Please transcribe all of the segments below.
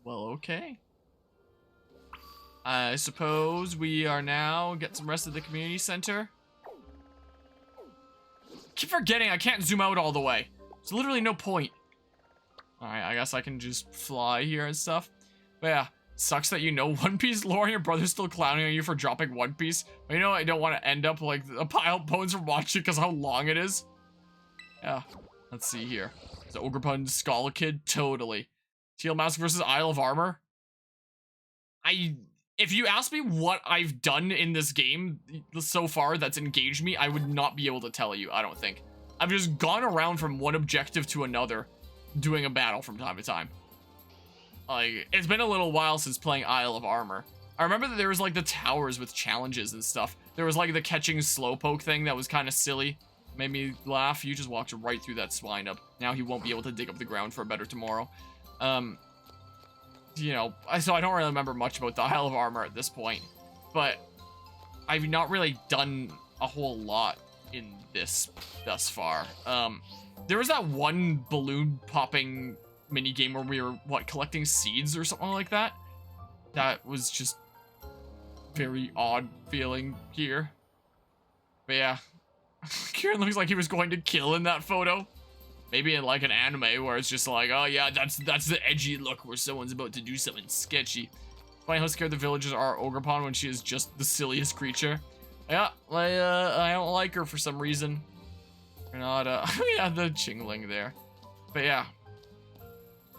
Well, okay. I suppose we are now get some rest at the community center. Keep forgetting I can't zoom out all the way. There's literally no point. Alright, I guess I can just fly here and stuff. But yeah, sucks that you know One Piece lore and your brother's still clowning on you for dropping One Piece. But you know, I don't want to end up like a pile of bones from watching because how long it is. Yeah, let's see here. Is it Ogerpon Scarlet Kid? Totally. Teal Mask versus Isle of Armor? If you ask me what I've done in this game so far that's engaged me, I would not be able to tell you, I don't think. I've just gone around from one objective to another, doing a battle from time to time. Like, it's been a little while since playing Isle of Armor. I remember that there was like the towers with challenges and stuff. There was like the catching slowpoke thing that was kind of silly. Made me laugh. You just walked right through that swine up. Now he won't be able to dig up the ground for a better tomorrow. You know, so I don't really remember much about the Isle of Armor at this point. But I've not really done a whole lot in this thus far. There was that one balloon popping mini game where we were, what, collecting seeds or something like that? That was just very odd feeling here. But yeah, Kieran looks like he was going to kill in that photo. Maybe in like an anime where it's just like, oh yeah, that's the edgy look where someone's about to do something sketchy. Funny how scared the villagers are Ogerpon when she is just the silliest creature. Yeah, I don't like her for some reason. We're not, yeah, the Chingling there. But yeah.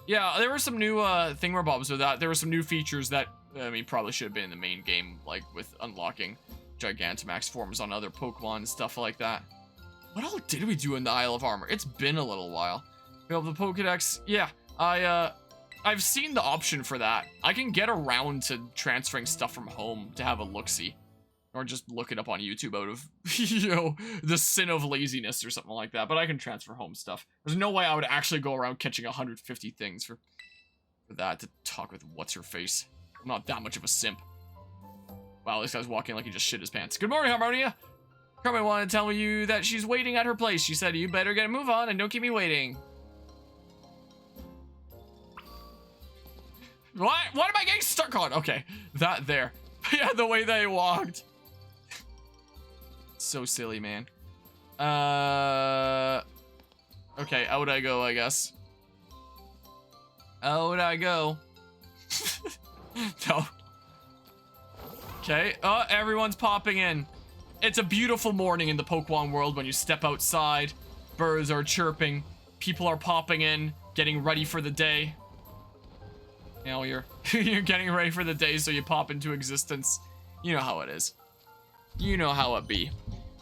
Yeah, there were some new thingamabobs with that. There were some new features that, I mean, probably should have been in the main game, like with unlocking Gigantamax forms on other Pokemon and stuff like that. What all did we do in the Isle of Armor? It's been a little while. We have the Pokedex. Yeah, I've seen the option for that. I can get around to transferring stuff from home to have a look-see. Or just look it up on YouTube out of, you know, the sin of laziness or something like that. But I can transfer home stuff. There's no way I would actually go around catching 150 things for that to talk with what's-her-face. I'm not that much of a simp. Wow, this guy's walking like he just shit his pants. Good morning, Harmonia! Carmen wanted to tell you that she's waiting at her place. She said, you better get a move on and don't keep me waiting. What? What am I getting stuck on? Okay, that there. Yeah, the way they walked. So silly, man. Okay, out I go, I guess. Out I go. No. Okay, everyone's popping in. It's a beautiful morning in the Pokemon world when you step outside. Birds are chirping. People are popping in, getting ready for the day. You know, you're getting ready for the day, so you pop into existence. You know how it is. You know how it be.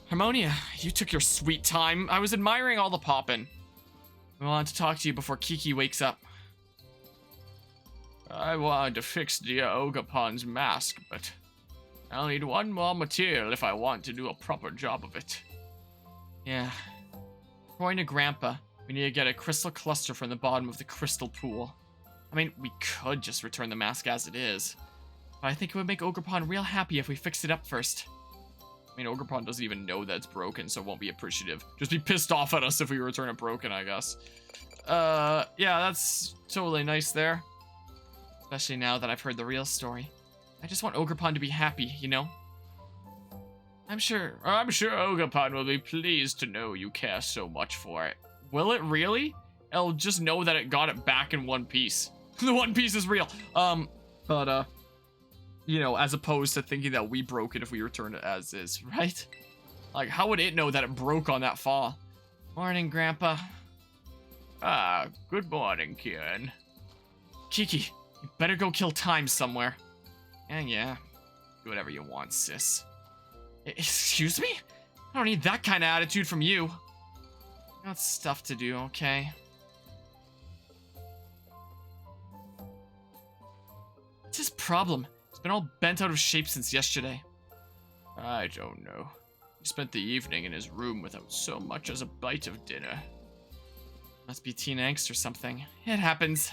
Harmonia, you took your sweet time. I was admiring all the poppin'. I wanted to talk to you before Kiki wakes up. I wanted to fix dear Ogerpon's mask, but I'll need one more material if I want to do a proper job of it. Yeah. According to Grandpa, we need to get a crystal cluster from the bottom of the crystal pool. I mean, we could just return the mask as it is, but I think it would make Ogerpon real happy if we fixed it up first. I mean, Ogerpon doesn't even know that it's broken, so it won't be appreciative. Just be pissed off at us if we return it broken, I guess. Yeah, that's totally nice there. Especially now that I've heard the real story. I just want Ogerpon to be happy, you know? I'm sure Ogerpon will be pleased to know you care so much for it. Will it really? It'll just know that it got it back in one piece. The One Piece is real. You know, as opposed to thinking that we broke it if we returned it as is, right? Like, how would it know that it broke on that fall? Morning, Grandpa. Ah, good morning, Kieran. Kiki, you better go kill time somewhere. Yeah. Do whatever you want, sis. Excuse me? I don't need that kind of attitude from you. I got stuff to do, okay? What's his problem? It's been all bent out of shape since yesterday. I don't know. He spent the evening in his room without so much as a bite of dinner. Must be teen angst or something. It happens.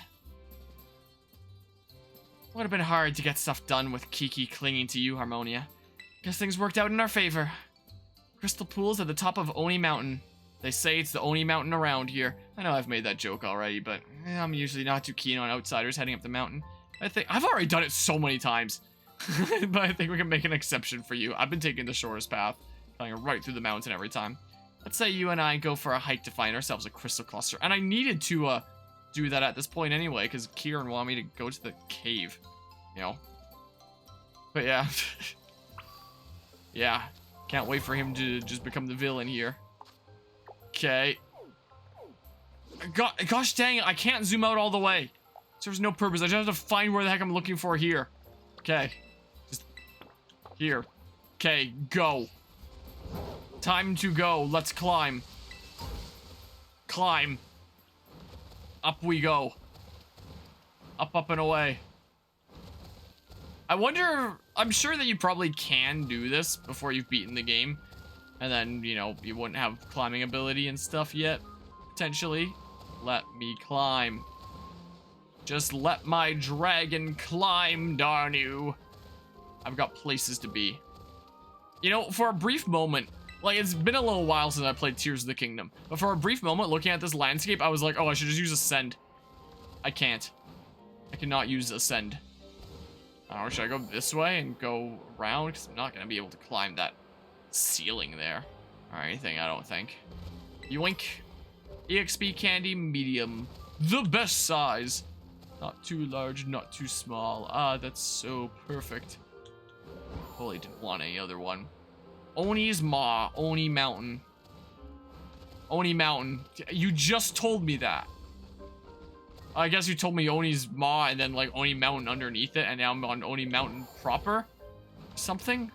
Would have been hard to get stuff done with Kiki clinging to you, Harmonia. Guess things worked out in our favor. Crystal Pool's at the top of Oni Mountain. They say it's the only mountain around here. I know I've made that joke already, but I'm usually not too keen on outsiders heading up the mountain. I think I've already done it so many times. But I think we can make an exception for you. I've been taking the shortest path, going right through the mountain every time. Let's say you and I go for a hike to find ourselves a crystal cluster. And I needed to do that at this point anyway, because Kieran wanted me to go to the cave, you know. But yeah. Yeah. Can't wait for him to just become the villain here. Okay. Gosh dang it, I can't zoom out all the way. Serves no purpose. I just have to find where the heck I'm looking for here. Okay. Just here. Okay, go. Time to go. Let's climb. Climb. Up we go. Up, up, and away. I wonder... I'm sure that you probably can do this before you've beaten the game. And then, you know, you wouldn't have climbing ability and stuff yet. Potentially. Let me climb. Just let my dragon climb, darn you. I've got places to be. You know, for a brief moment... Like, it's been a little while since I played Tears of the Kingdom. But for a brief moment, looking at this landscape, I was like, oh, I should just use Ascend. I can't. I cannot use Ascend. Or should I go this way and go around? Because I'm not going to be able to climb that ceiling there. Or anything, I don't think. Yoink. EXP candy, medium. The best size. Not too large, not too small. Ah, that's so perfect. Totally didn't want any other one. Oni's Maw, Oni Mountain. Oni Mountain. You just told me that. I guess you told me Oni's Maw and then like Oni Mountain underneath it, and now I'm on Oni Mountain proper? Something?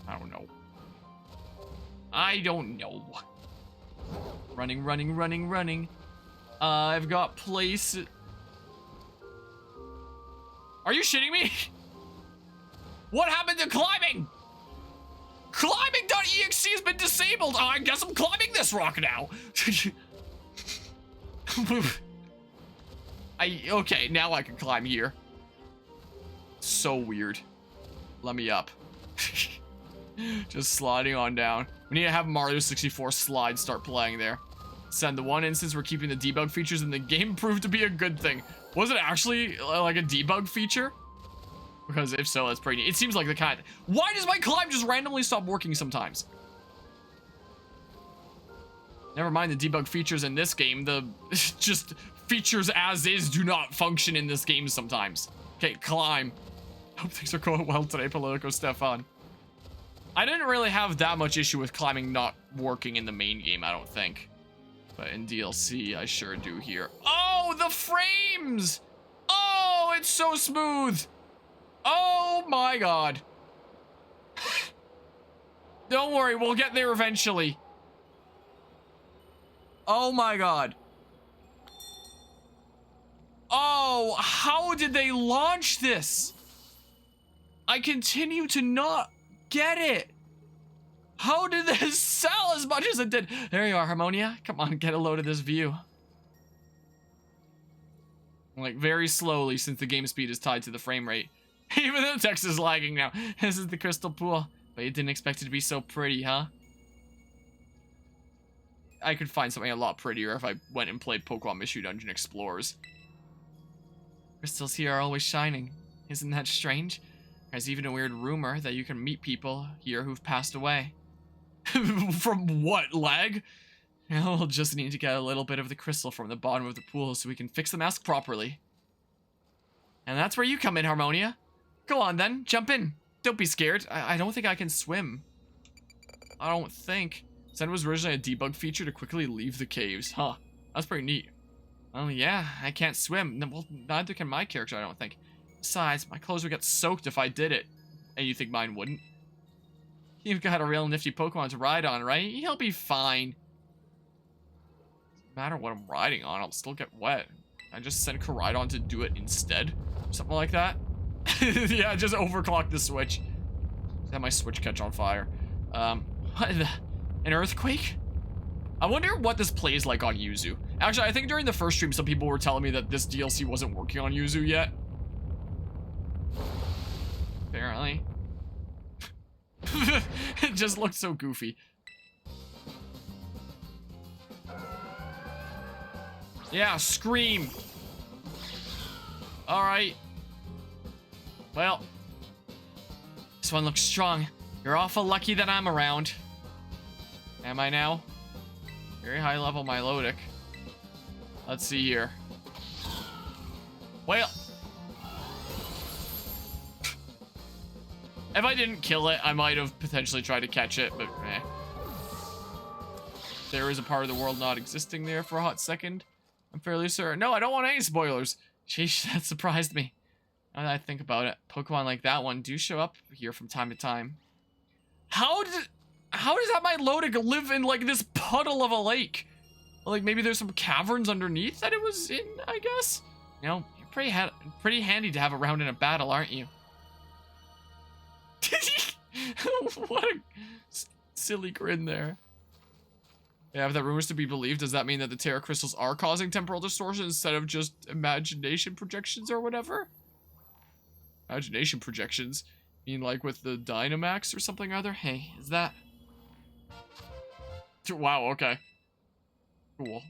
I don't know. I don't know. Running, running, running, running. I've got place. Are you shitting me? What happened to climbing? Climbing.exe has been disabled. Oh, I guess I'm climbing this rock now. Okay, now I can climb here. So weird. Let me up. Just sliding on down. We need to have Mario 64 slide start playing there. Send the one instance we're keeping the debug features in the game proved to be a good thing. Was it actually like a debug feature? Because if so, that's pretty neat. It seems like the kind. Why does my climb just randomly stop working sometimes? Never mind the debug features in this game. The just features as is do not function in this game sometimes. Okay, climb. Hope things are going well today, Politico Stefan. I didn't really have that much issue with climbing not working in the main game, I don't think. But in DLC, I sure do here. Oh, the frames! Oh, it's so smooth! Oh my god. Don't worry, we'll get there eventually. Oh my god. Oh, how did they launch this? I continue to not get it. How did this sell as much as it did? There you are, Harmonia. Come on, get a load of this view. Like, very slowly, since the game speed is tied to the frame rate. Even though text is lagging now. This is the crystal pool. But you didn't expect it to be so pretty, huh? I could find something a lot prettier if I went and played Pokemon Mystery Dungeon Explorers. Crystals here are always shining. Isn't that strange? There's even a weird rumor that you can meet people here who've passed away. From what, lag? Well, we'll just need to get a little bit of the crystal from the bottom of the pool so we can fix the mask properly. And that's where you come in, Harmonia. Go on then, jump in. Don't be scared. I don't think I can swim. I don't think. Zen was originally a debug feature to quickly leave the caves. Huh. That's pretty neat. Oh yeah, I can't swim. Well, neither can my character, I don't think. Besides, my clothes would get soaked if I did it. And you think mine wouldn't? You've got a real nifty Pokemon to ride on, right? He'll be fine. No matter what I'm riding on, I'll still get wet. I just send Koridon to do it instead. Something like that. Yeah, just overclock the Switch. Just have my Switch catch on fire. What the? An earthquake? I wonder what this plays like on Yuzu. Actually, I think during the first stream, some people were telling me that this DLC wasn't working on Yuzu yet. Apparently. It just looked so goofy. Yeah, scream. Alright. Well, this one looks strong. You're awful lucky that I'm around. Am I now? Very high level Milotic. Let's see here. Well, if I didn't kill it, I might have potentially tried to catch it, but eh. There is a part of the world not existing there for a hot second. I'm fairly certain. No, I don't want any spoilers. Sheesh, that surprised me. Now that I think about it, Pokemon like that one do show up here from time to time. How does that Milotic live in like this puddle of a lake? Like maybe there's some caverns underneath that it was in, I guess? You know, you're pretty handy to have around in a battle, aren't you? What a silly grin there. Yeah, if that rumor's to be believed, does that mean that the Terra Crystals are causing temporal distortion instead of just imagination projections or whatever? Imagination projections? You mean like with the Dynamax or something or other? Hey, is that... Wow, okay. Cool.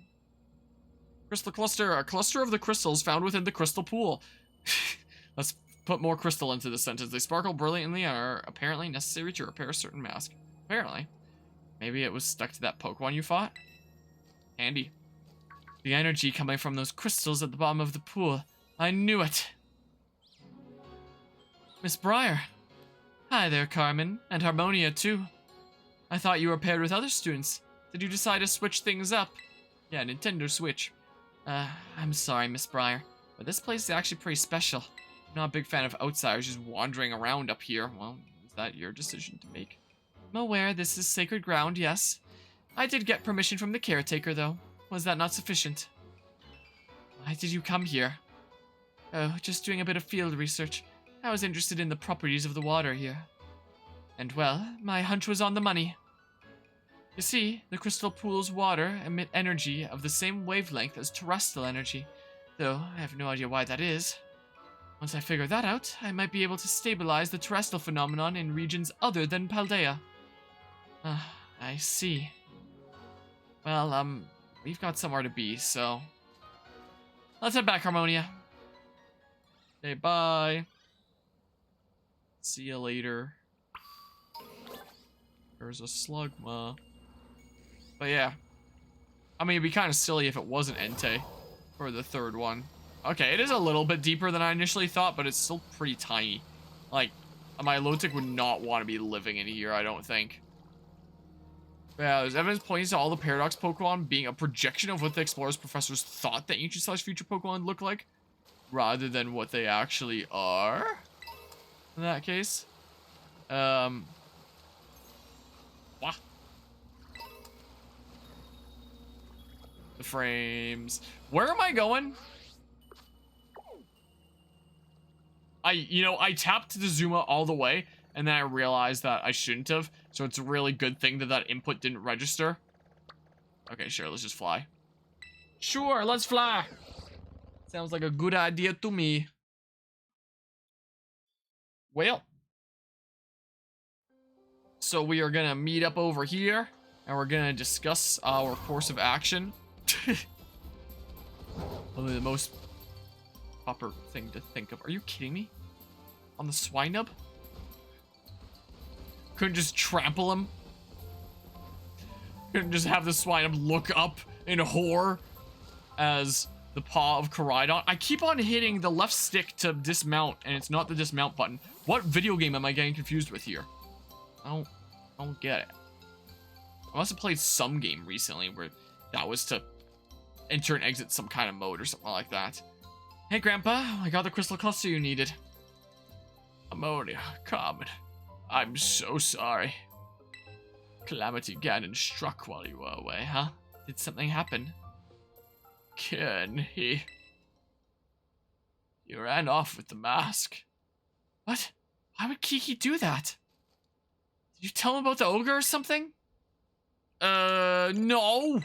Crystal cluster, a cluster of the crystals found within the crystal pool. Let's put more crystal into this sentence. They sparkle brilliantly and are apparently necessary to repair a certain mask. Apparently. Maybe it was stuck to that Pokemon you fought? Handy. The energy coming from those crystals at the bottom of the pool. I knew it. Miss Briar. Hi there, Carmen. And Harmonia, too. I thought you were paired with other students. Did you decide to switch things up? Yeah, Nintendo Switch. I'm sorry, Miss Briar, but this place is actually pretty special. I'm not a big fan of outsiders just wandering around up here. Well, is that your decision to make? I'm aware this is sacred ground, yes. I did get permission from the caretaker, though. Was that not sufficient? Why did you come here? Oh, just doing a bit of field research. I was interested in the properties of the water here. And well, my hunch was on the money. You see, the crystal pool's water emit energy of the same wavelength as terrestrial energy, though I have no idea why that is. Once I figure that out, I might be able to stabilize the terrestrial phenomenon in regions other than Paldea. I see. Well, we've got somewhere to be, so... Let's head back, Harmonia. Okay, bye. See you later. There's a Slugma. But yeah. I mean, it'd be kind of silly if it wasn't Entei for the third one. Okay, it is a little bit deeper than I initially thought, but it's still pretty tiny. Like, a Milotic would not want to be living in here, I don't think. Yeah, there's evidence pointing to all the Paradox Pokemon being a projection of what the Explorers Professors thought that ancient/future Pokemon look like, rather than what they actually are. In that case. What? The frames. Where am I going? I tapped the Zuma all the way, and then I realized that I shouldn't have. So it's a really good thing that that input didn't register. Okay, sure, let's just fly. Sure, let's fly. Sounds like a good idea to me. Well. So we are gonna meet up over here, and we're gonna discuss our course of action. Only the most proper thing to think of. Are you kidding me? On the Swinub? Couldn't just trample him? Couldn't just have the Swinub look up in horror as the paw of Koraidon? I keep on hitting the left stick to dismount, and it's not the dismount button. What video game am I getting confused with here? I don't get it. I must have played some game recently where that was to enter and exit some kind of mode or something like that. Hey, Grandpa, I got the crystal cluster you needed. Ammonia, Carmen, I'm so sorry. Calamity Ganon struck while you were away, huh? Did something happen? Ken, he ran off with the mask. What? Why would Kiki do that? Did you tell him about the ogre or something? No.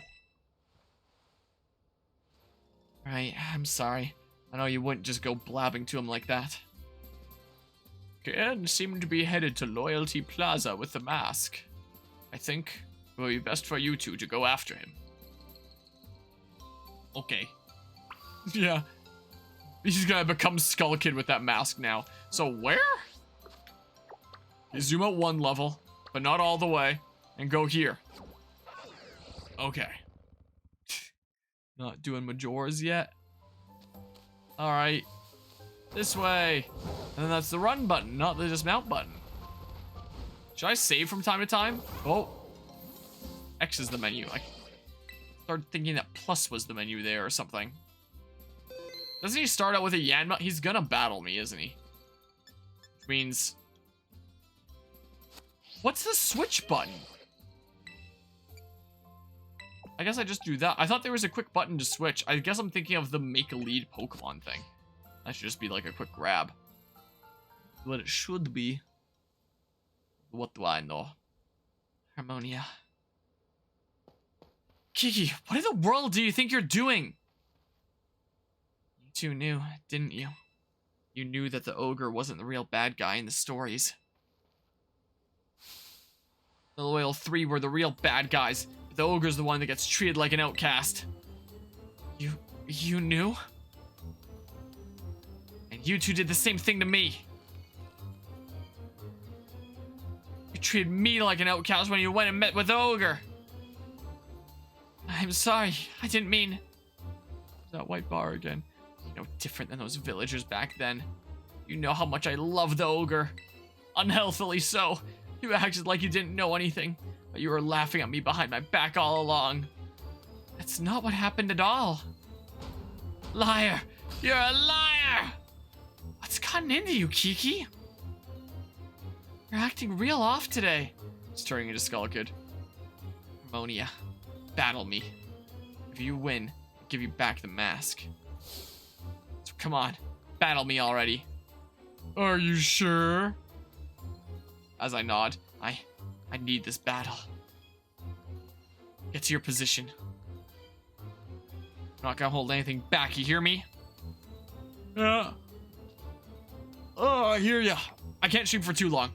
Right, I'm sorry. I know you wouldn't just go blabbing to him like that. Ken seemed to be headed to Loyalty Plaza with the mask. I think it would be best for you two to go after him. Okay. Yeah. He's gonna become Skull Kid with that mask now. So where? You zoom out one level, but not all the way, and go here. Okay. Not doing Majora's yet. Alright. This way. And then that's the run button, not the dismount button. Should I save from time to time? Oh. X is the menu. I started thinking that plus was the menu there or something. Doesn't he start out with a Yanma? He's gonna battle me, isn't he? Which means... What's the switch button? I guess I just do that. I thought there was a quick button to switch. I guess I'm thinking of the make a lead Pokemon thing. That should just be like a quick grab. What it should be. What do I know? Harmonia. Kiki, what in the world do you think you're doing? You two knew, didn't you? You knew that the ogre wasn't the real bad guy in the stories. The loyal three were the real bad guys. But the ogre's the one that gets treated like an outcast. You knew? And you two did the same thing to me. You treated me like an outcast when you went and met with the ogre. I'm sorry, I didn't mean... That white bar again. You're no different than those villagers back then. You know how much I love the ogre. Unhealthily so. You acted like you didn't know anything, but you were laughing at me behind my back all along. That's not what happened at all. Liar! You're a liar! What's gotten into you, Kiki? You're acting real off today. It's turning into Skull Kid. Harmonia, battle me. If you win, I'll give you back the mask. So come on, battle me already. Are you sure? As I nod, I need this battle. Get to your position. I'm not gonna hold anything back, you hear me? Yeah. Oh, I hear ya. I can't stream for too long.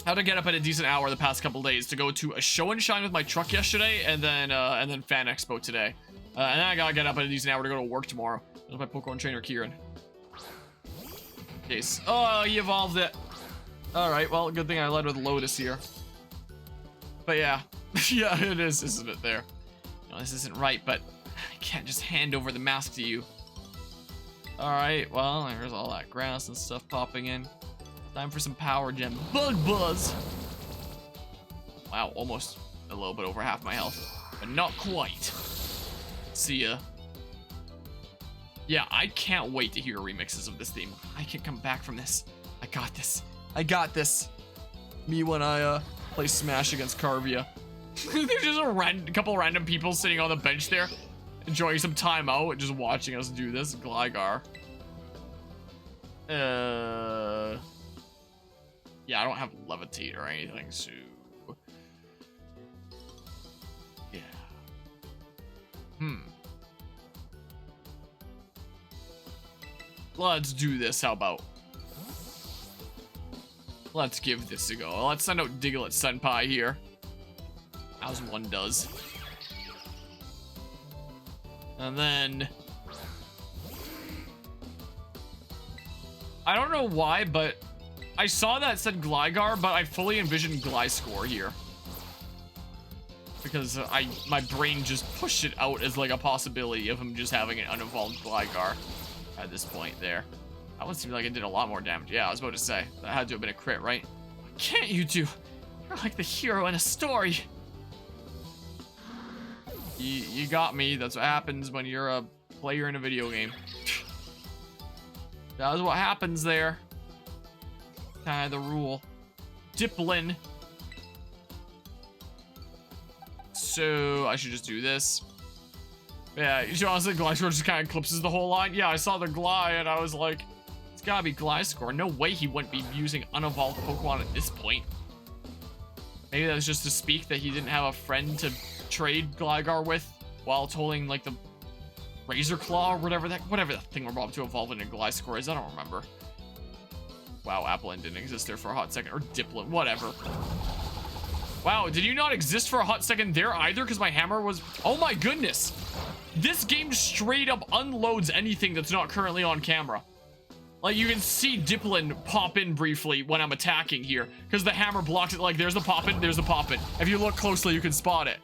Had to get up at a decent hour the past couple days to go to a show and shine with my truck yesterday, and then Fan Expo today. And then I gotta get up at a decent hour to go to work tomorrow. There's my Pokemon trainer, Kieran. Case. Oh, he evolved it. Alright, well, good thing I led with Lotus here. But yeah. Yeah, it is, isn't it, there? No, this isn't right, but I can't just hand over the mask to you. Alright, well, there's all that grass and stuff popping in. Time for some power gem. Bug Buzz! Wow, almost a little bit over half my health. But not quite. See ya. Yeah, I can't wait to hear remixes of this theme. I can come back from this. I got this. I got this. Me when I play Smash against Carvia. There's just a couple random people sitting on the bench there, enjoying some time out and just watching us do this. Gligar. Yeah, I don't have Levitate or anything, so... Yeah. Let's do this, how about? Let's give this a go. Let's send out Diglett Senpai here. As one does. And then... I don't know why, but... I saw that it said Gligar, but I fully envisioned Gliscor here. Because my brain just pushed it out as like a possibility of him just having an unevolved Gligar at this point there. That one seemed like it did a lot more damage. Yeah, I was about to say. That had to have been a crit, right? Can't you two? You're like the hero in a story. You got me. That's what happens when you're a player in a video game. That was what happens there. Kind of the rule. Diplin. So, I should just do this. Yeah, you should honestly, Gliscor just kind of eclipses the whole line. Yeah, I saw the Gly and I was like, it's gotta be Gliscor. No way he wouldn't be using unevolved Pokemon at this point. Maybe that was just to speak that he didn't have a friend to trade Gligar with while holding like the Razor Claw or whatever that thing we're about to evolve into Gliscor is. I don't remember. Wow, Applin didn't exist there for a hot second. Or Diplin, whatever. Wow, did you not exist for a hot second there either? Because my hammer was... Oh my goodness! This game straight up unloads anything that's not currently on camera. Like, you can see Diplin pop in briefly when I'm attacking here, because the hammer blocks it. Like, there's the pop-in, there's the pop-in. If you look closely, you can spot it.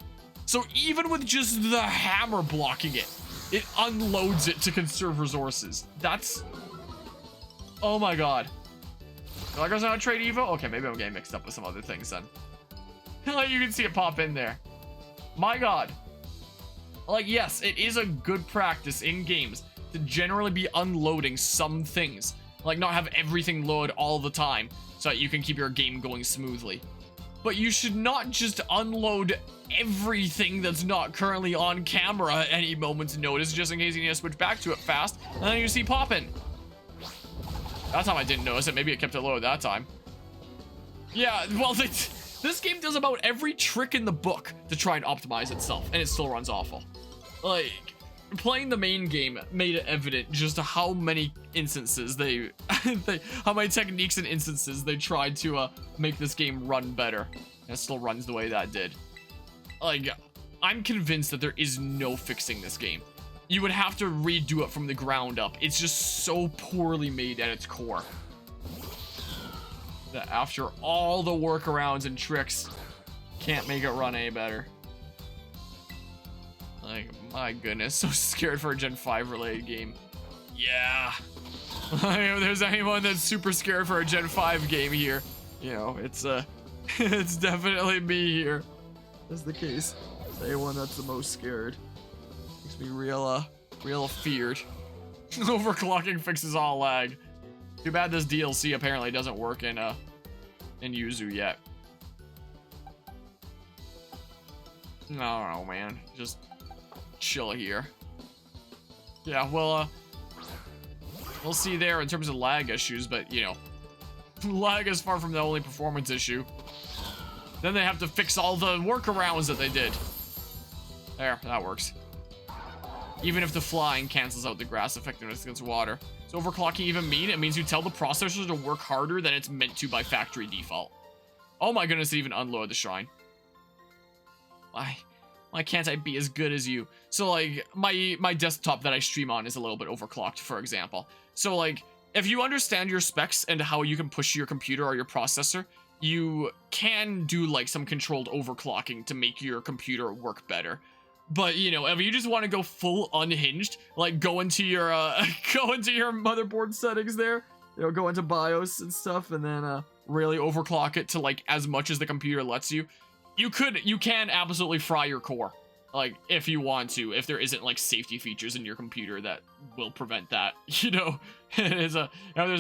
So even with just the hammer blocking it, it unloads it to conserve resources. That's... Oh my god. Like I was on trade Evo? Okay, maybe I'm getting mixed up with some other things then. Like, you can see it pop in there. My god. Like, yes, it is a good practice in games to generally be unloading some things. Like, not have everything load all the time so that you can keep your game going smoothly. But you should not just unload everything that's not currently on camera at any moment's notice, just in case you need to switch back to it fast, and then you see popping. That time I didn't notice it. Maybe it kept it low that time. Yeah, well, this game does about every trick in the book to try and optimize itself, and it still runs awful. Like, playing the main game made it evident just how many instances how many techniques and instances they tried to make this game run better, and it still runs the way that did. Like, I'm convinced that there is no fixing this game. You would have to redo it from the ground up. It's just so poorly made at its core that after all the workarounds and tricks, can't make it run any better. Like, my goodness, so scared for a Gen 5 related game. Yeah. If there's anyone that's super scared for a Gen 5 game here, you know, it's it's definitely me here. That's the case. It's anyone that's the most scared. Makes me real feared. Overclocking fixes all lag. Too bad this DLC apparently doesn't work in Yuzu yet. I don't know, man. Just chill here. Yeah, well, we'll see there in terms of lag issues, but, you know, lag is far from the only performance issue. Then they have to fix all the workarounds that they did. There, that works. Even if the flying cancels out the grass effectiveness against water. Does overclocking even mean? It means you tell the processor to work harder than it's meant to by factory default. Oh my goodness, it even unloaded the shrine. Why can't I be as good as you? So, like, my desktop that I stream on is a little bit overclocked, for example. So, like, if you understand your specs and how you can push your computer or your processor, you can do, like, some controlled overclocking to make your computer work better. But, you know, if you just want to go full unhinged, like, go into your motherboard settings there, you know, go into BIOS and stuff, and then, really overclock it to, like, as much as the computer lets you, you can absolutely fry your core, like, if you want to, if there isn't, like, safety features in your computer that will prevent that, you know. There's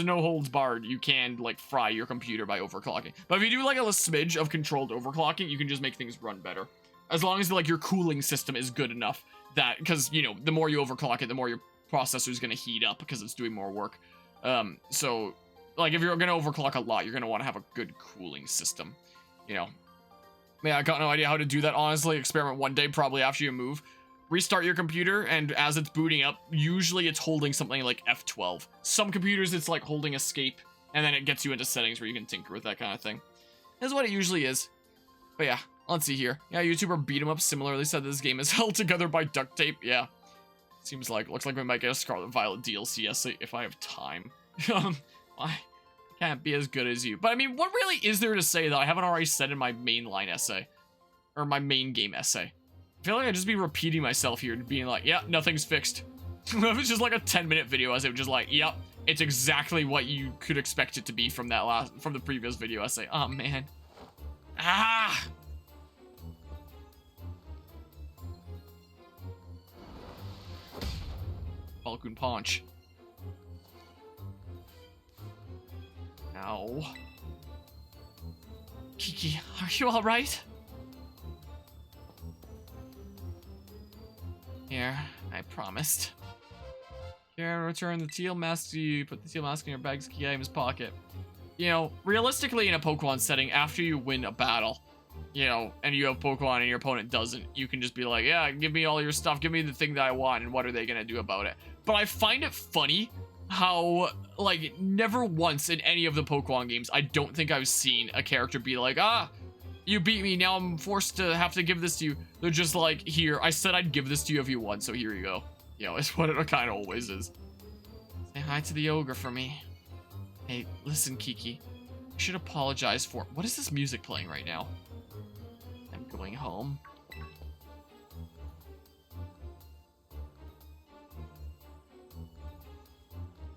no holds barred. You can, like, fry your computer by overclocking. But if you do, like, a smidge of controlled overclocking, you can just make things run better. As long as, like, your cooling system is good enough that, because, you know, the more you overclock it, the more your processor is going to heat up because it's doing more work. So, like, if you're going to overclock a lot, you're going to want to have a good cooling system, you know. Yeah, I got no idea how to do that, honestly. Experiment one day, probably after you move. Restart your computer, and as it's booting up, usually it's holding something like F12. Some computers, it's like holding escape, and then it gets you into settings where you can tinker with that kind of thing. That's what it usually is. But yeah, let's see here. Yeah, YouTuber Beat 'em Up similarly said this game is held together by duct tape. Yeah. Looks like we might get a Scarlet Violet DLC essay if I have time. I can't be as good as you. But I mean, what really is there to say that I haven't already said in my mainline essay? Or my main game essay? I feel like I'd just be repeating myself here, being like, yeah, nothing's fixed. If it's just like a 10-minute video essay, just like, yep, it's exactly what you could expect it to be from the previous video essay. Oh man. Ah! Falcon Punch. Ow. Kiki, are you alright? Here, I promised. Here, return the teal mask. You put the teal mask in your bag's key item's pocket. You know, realistically in a Pokemon setting, after you win a battle, you know, and you have Pokemon and your opponent doesn't, you can just be like, yeah, give me all your stuff, give me the thing that I want, and what are they gonna do about it? But I find it funny how, like, never once in any of the Pokemon games, I don't think I've seen a character be like, You beat me, now I'm forced to have to give this to you. They're just like, here, I said I'd give this to you if you won, so here you go. You know, it's what it kind of always is. Say hi to the ogre for me. Hey, listen, Kiki. You should apologize for... What is this music playing right now? I'm going home.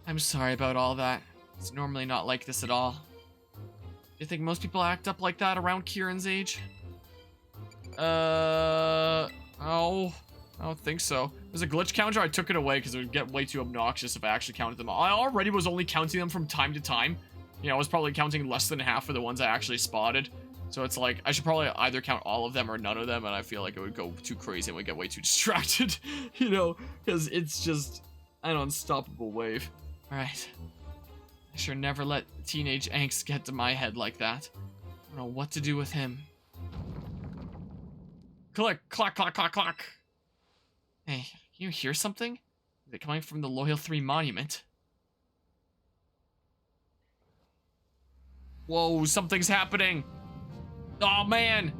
I'm sorry about all that. It's normally not like this at all. Do you think most people act up like that around Kieran's age? Oh, I don't think so. There's a glitch counter. I took it away because it would get way too obnoxious if I actually counted them all. I already was only counting them from time to time. You know, I was probably counting less than half of the ones I actually spotted. So it's like, I should probably either count all of them or none of them, and I feel like it would go too crazy and we'd get way too distracted, you know, because it's just an unstoppable wave. Alright. I sure never let teenage angst get to my head like that. I don't know what to do with him. Click, clack, clack, clack, clack. Hey, can you hear something? Is it coming from the Loyal 3 monument? Whoa, something's happening. Oh man,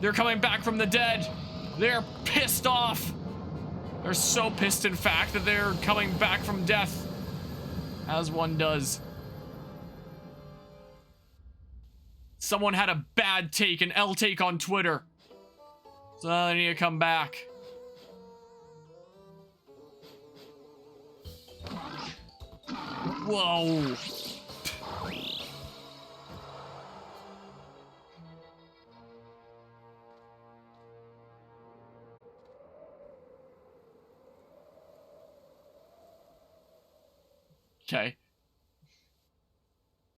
they're coming back from the dead. They're pissed off. They're so pissed, in fact, that they're coming back from death. As one does. Someone had a bad take, an L take on Twitter. So now they need to come back. Whoa. Okay.